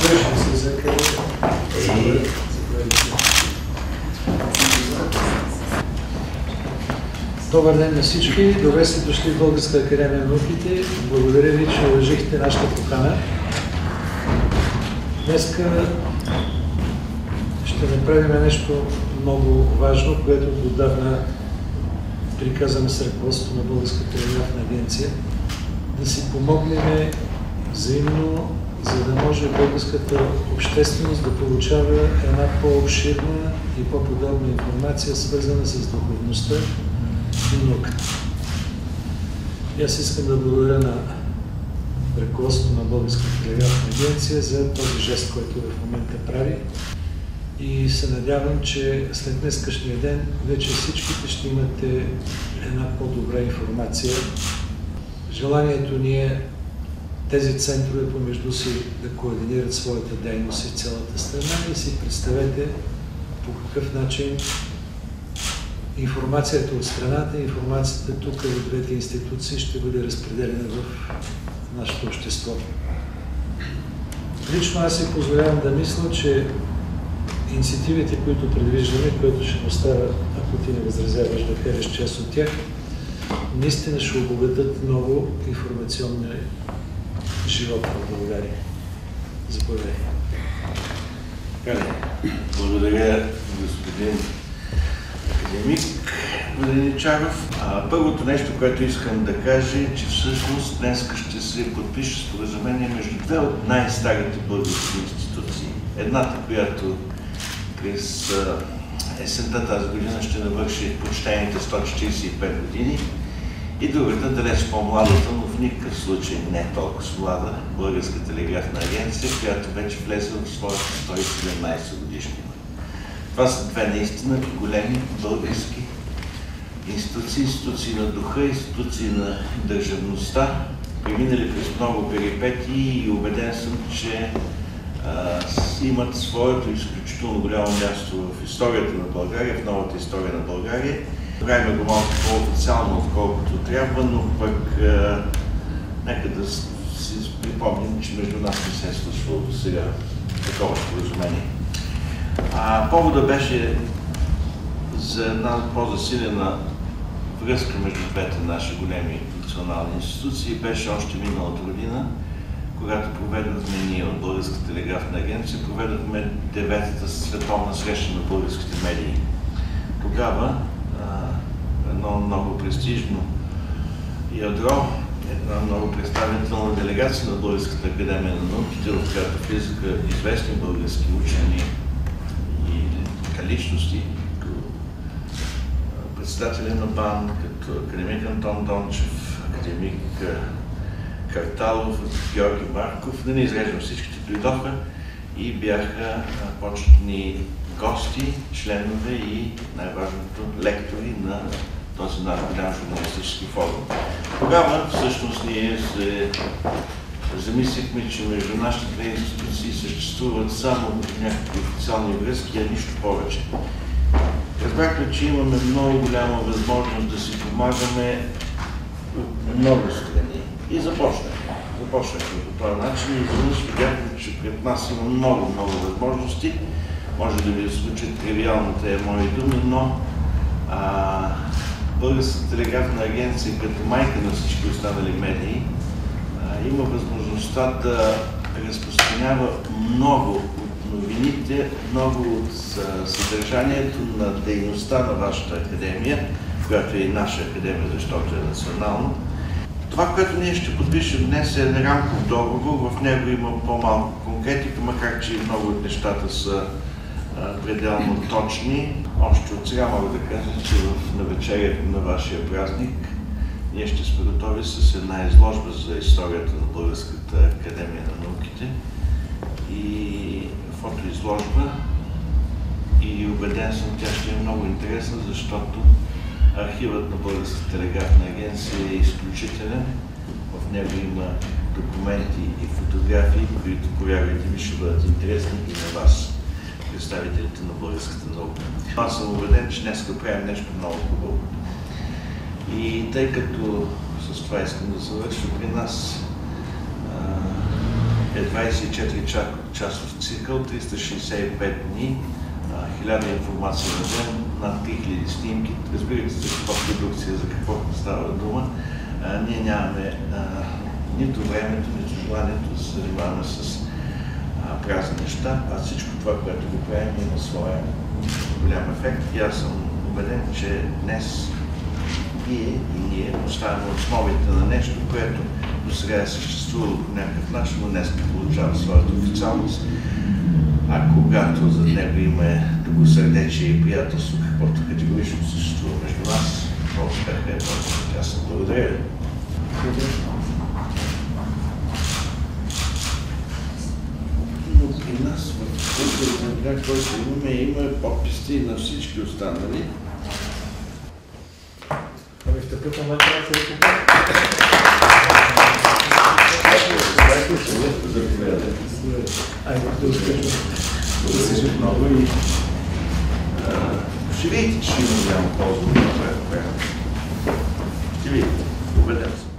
Свърши се за къде. Добър ден на всички. Добре сте дошли в Българска академия на науките. Благодаря ви, че уважихте нашата покана. Днеска ще направим нещо много важно, което отдавна приказваме с ръководството на Българската телеграфна агенция. Да си помогнем взаимно, за да може българската общественост да получава една по-обширна и по-подробна информация, свързана с духовността и науката. И аз искам да благодаря на ръководството на Българската телеграфна агенция за този жест, който в момента прави. И се надявам, че след днескашния ден вече всичките ще имате една по-добра информация. Желанието ни е тези центрове помежду си да координират своята дейност и цялата страна и си представете по какъв начин информацията от страната, информацията тук в двете институции ще бъде разпределена в нашето общество. Лично аз си позволявам да мисля, че инициативите, които предвиждаме, които ще оставя, ако ти не възразяваш, да кажеш част от тях, наистина ще обогатят много информационния живот в България. Заповядай. Благодаря, господин академик Воденичаров. Първото нещо, което искам да кажа е, че всъщност днес ще се подпише споразумение между две от най-старите български институции. Едната, която през есента тази година ще навърши почтените 145 години, и другата, далеч по-младата, но в никакъв случай не толкова млада, Българска телеграфна агенция, която вече влезе в своята 117 годишнина. Това са две наистина големи български институции, институции на духа, институции на държавността, преминали през много перипетии и убеден съм, че имат своето изключително голямо място в историята на България, в новата история на България. Правим го малко по-официално, отколкото трябва, но пък нека да си припомним, че между нас не се е случвало до сега такова споразумение. Повода беше за една по-засилена връзка между двете наши големи национални институции. Беше още миналата година, когато проведохме ние от Българската телеграфна агенция, проведохме 9-та световна среща на българските медии. Тогава едно много престижно ядро, една много представителна делегация на Българската академия на науките, в която влизаха известни български учени и личности, като председателя на БАН, като академик Антон Дончев, академик Карталов, Георги Марков, да не изреждам всичките, дойдоха и бяха почетни гости, членове и най-важното лектори на този наш голям журналистически форум. Тогава всъщност ние се замислихме, че между нашите две институции съществуват само някакви официални връзки, а нищо повече. Разбрахме, че имаме много голяма възможност да си помагаме от много страни. И започнахме по този начин и изведнъж видяхме, че пред нас има много възможности. Може да ви звучат тривиално тези мои думи, но Българската телеграфна агенция като майка на всички останали медии има възможността да разпространява много от новините, много от съдържанието на дейността на вашата академия, която е и наша академия, защото е национална. Това, което ние ще подпишем днес е рамков договор, в него има по-малко конкретика, макар че много от нещата са пределно точни. Още от сега мога да кажа, че в навечерието на вашия празник ние ще сме готови с една изложба за историята на Българската академия на науките и фотоизложба. И убеден съм, тя ще е много интересна, защото архивът на Българската телеграфна агенция е изключителен. В него има документи и фотографии, които, повярвайте ми, ще бъдат интересни и на вас, представителите на българската наука. Аз съм убеден, че днес правим нещо много хубаво. И тъй като с това искам да завърша, при нас е 24-часов цикъл, 365 дни, 1000 информация на ден, над 3000 снимки. Разбирате за каква продукция, за какво става дума. Ние нямаме нито времето, нито желанието да се занимаваме с празни неща, а всичко това, което го правим, има своя голям ефект. И аз съм убеден, че днес вие и ние поставяме основите на нещо, което до сега е съществувало по някакъв начин, но днес получава своята официалност. А когато за него има добросърдечие и приятелство, каквото категорично съществува между нас, много успеха е много. Аз благодаря ви. И нас в този който има подписи на всички останали. Ами в такъв момент трябва да се ще видите, че има голяма полза от това, което правим. Ще видите, убеден съм.